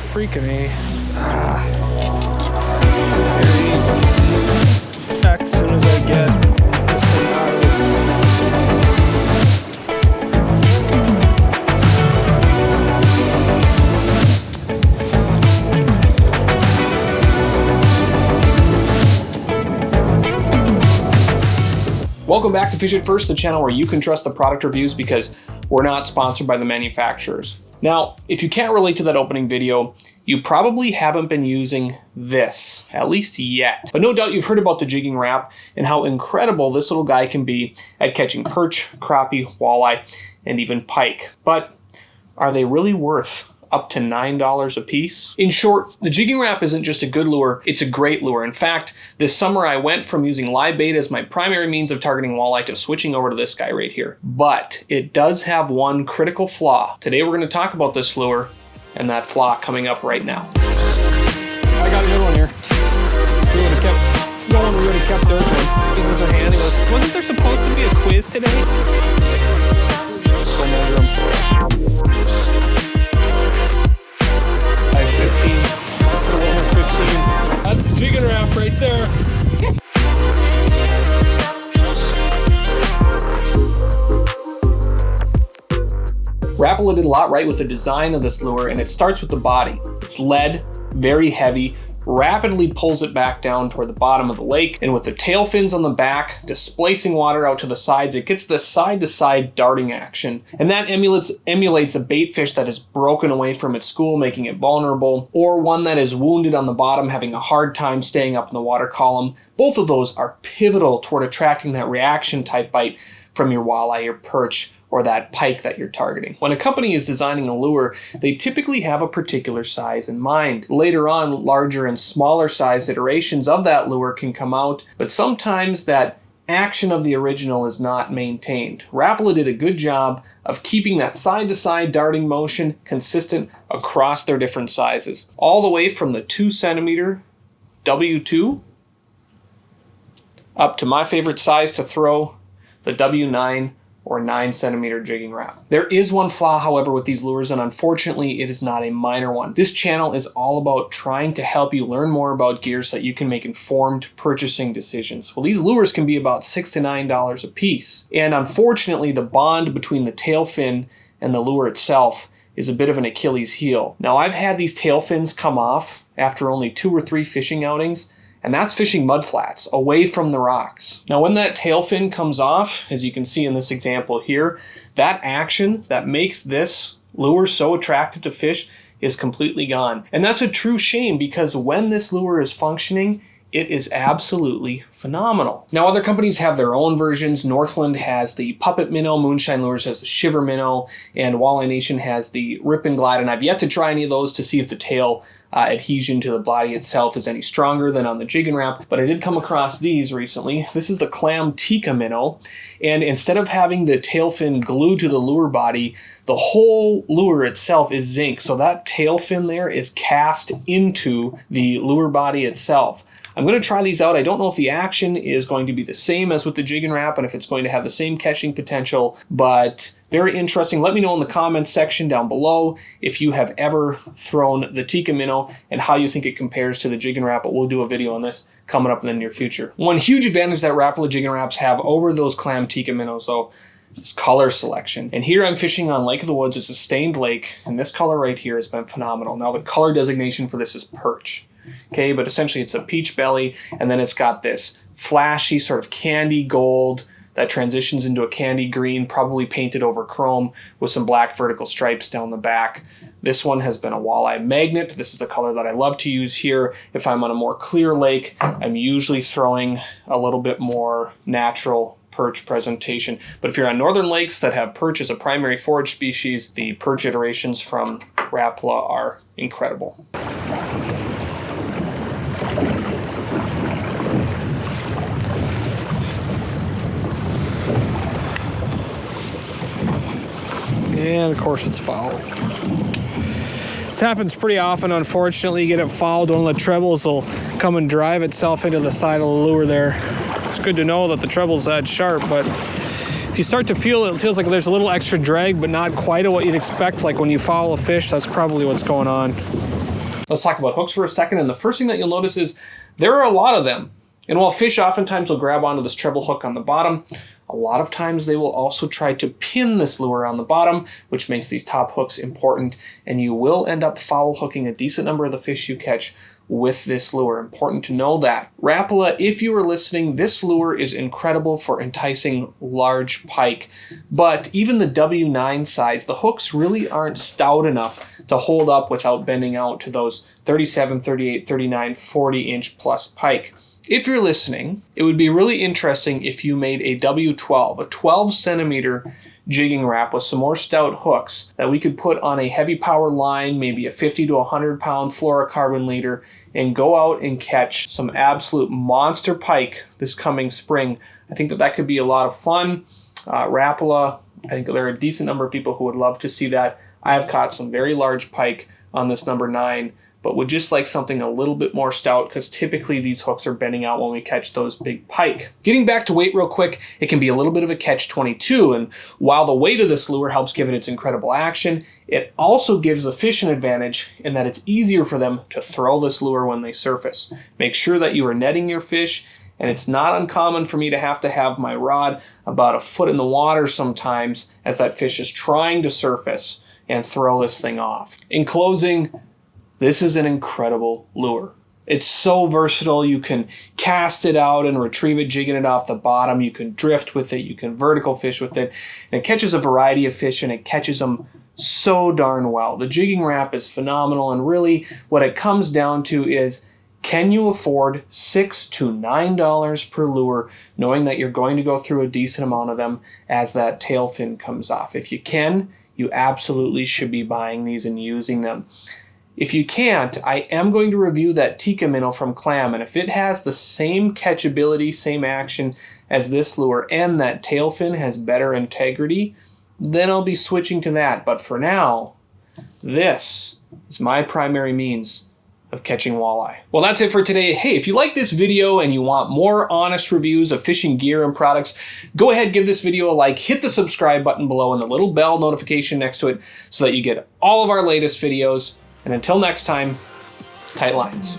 freaking A. There he is. Back as soon as I get this thing out of it. Welcome back to Fish It First, the channel where you can trust the product reviews because we're not sponsored by the manufacturers. Now, if you can't relate to that opening video, you probably haven't been using this, at least yet. But no doubt you've heard about the Jigging Rap and how incredible this little guy can be at catching perch, crappie, walleye, and even pike. But are they really worth up to $9 a piece? In short, the Jigging Rap isn't just a good lure, it's a great lure. In fact, this summer I went from using live bait as my primary means of targeting walleye to switching over to this guy right here. But it does have one critical flaw. Today we're going to talk about this lure and that flaw coming up right now. I got a good one here. We would have kept going, we would have kept those ones. Uses our hand, he goes, wasn't there supposed to be a quiz today? Go measure them. 15. That's the Jigging Rap right there. Rapala did a lot right with the design of this lure, and it starts with the body. It's lead, very heavy, rapidly pulls it back down toward the bottom of the lake, and with the tail fins on the back displacing water out to the sides, it gets the side-to-side darting action, and that emulates a bait fish that is broken away from its school, making it vulnerable, or one that is wounded on the bottom, having a hard time staying up in the water column. Both of those are pivotal toward attracting that reaction type bite from your walleye, your perch, or that pike that you're targeting. When a company is designing a lure, they typically have a particular size in mind. Later on, larger and smaller sized iterations of that lure can come out, but sometimes that action of the original is not maintained. Rapala did a good job of keeping that side-to-side darting motion consistent across their different sizes, all the way from the 2 centimeter W2 up to my favorite size to throw, the W9 or 9 centimeter Jigging Rap. There is one flaw, however, with these lures, and unfortunately it is not a minor one. This channel is all about trying to help you learn more about gear so that you can make informed purchasing decisions. Well, these lures can be about $6 to $9 a piece, and unfortunately the bond between the tail fin and the lure itself is a bit of an Achilles heel. Now, I've had these tail fins come off after only 2 or 3 fishing outings, and that's fishing mudflats, away from the rocks. Now, when that tail fin comes off, as you can see in this example here, that action that makes this lure so attractive to fish is completely gone. And that's a true shame, because when this lure is functioning, it is absolutely phenomenal. Now, other companies have their own versions. Northland has the Puppet Minnow, Moonshine Lures has the Shiver Minnow, and Walleye Nation has the Rip and Glide, and I've yet to try any of those to see if the tail adhesion to the body itself is any stronger than on the Jigging Rap, but I did come across these recently. This is the Clam Tikka Minnow, and instead of having the tail fin glued to the lure body, the whole lure itself is zinc, so that tail fin there is cast into the lure body itself. I'm going to try these out. I don't know if the action is going to be the same as with the Jigging Rap and if it's going to have the same catching potential, but very interesting. Let me know in the comments section down below if you have ever thrown the Tikka Minnow and how you think it compares to the Jigging Rap, but we'll do a video on this coming up in the near future. One huge advantage that Rapala Jigging Raps have over those Clam Tikka Minnows, though, is color selection. And here I'm fishing on Lake of the Woods. It's a stained lake, and this color right here has been phenomenal. Now, the color designation for this is perch. Okay, but essentially it's a peach belly, and then it's got this flashy sort of candy gold that transitions into a candy green, probably painted over chrome with some black vertical stripes down the back. This one has been a walleye magnet. This is the color that I love to use here. If I'm on a more clear lake, I'm usually throwing a little bit more natural perch presentation. But if you're on northern lakes that have perch as a primary forage species, the perch iterations from Rapala are incredible. And of course it's fouled. This happens pretty often, unfortunately. You get it fouled, one of the trebles will come and drive itself into the side of the lure there. It's good to know that the treble's that sharp, but if you start to feel it, it feels like there's a little extra drag, but not quite what you'd expect. Like when you foul a fish, that's probably what's going on. Let's talk about hooks for a second. And the first thing that you'll notice is there are a lot of them. And while fish oftentimes will grab onto this treble hook on the bottom, a lot of times they will also try to pin this lure on the bottom, which makes these top hooks important, and you will end up foul hooking a decent number of the fish you catch with this lure. Important to know that. Rapala, if you are listening, this lure is incredible for enticing large pike, but even the W9 size, the hooks really aren't stout enough to hold up without bending out to those 37, 38, 39, 40-inch plus pike. If you're listening, it would be really interesting if you made a W12, a 12-centimeter jigging Rap with some more stout hooks that we could put on a heavy power line, maybe a 50 to 100-pound fluorocarbon leader, and go out and catch some absolute monster pike this coming spring. I think that could be a lot of fun. Rapala, I think there are a decent number of people who would love to see that. I have caught some very large pike on this number 9, but would just like something a little bit more stout because typically these hooks are bending out when we catch those big pike. Getting back to weight real quick, it can be a little bit of a catch-22, and while the weight of this lure helps give it its incredible action, it also gives the fish an advantage in that it's easier for them to throw this lure when they surface. Make sure that you are netting your fish, and it's not uncommon for me to have my rod about a foot in the water sometimes as that fish is trying to surface and throw this thing off. In closing, this is an incredible lure. It's so versatile. You can cast it out and retrieve it, jigging it off the bottom. You can drift with it. You can vertical fish with it. And it catches a variety of fish, and it catches them so darn well. The Jigging Rap is phenomenal, and really what it comes down to is, can you afford $6 to $9 per lure, knowing that you're going to go through a decent amount of them as that tail fin comes off? If you can, you absolutely should be buying these and using them. If you can't, I am going to review that Tikka minnow from Clam, and if it has the same catchability, same action as this lure, and that tail fin has better integrity, then I'll be switching to that. But for now, this is my primary means of catching walleye. Well, that's it for today. Hey, if you like this video and you want more honest reviews of fishing gear and products, go ahead, give this video a like, hit the subscribe button below and the little bell notification next to it so that you get all of our latest videos. And until next time, tight lines.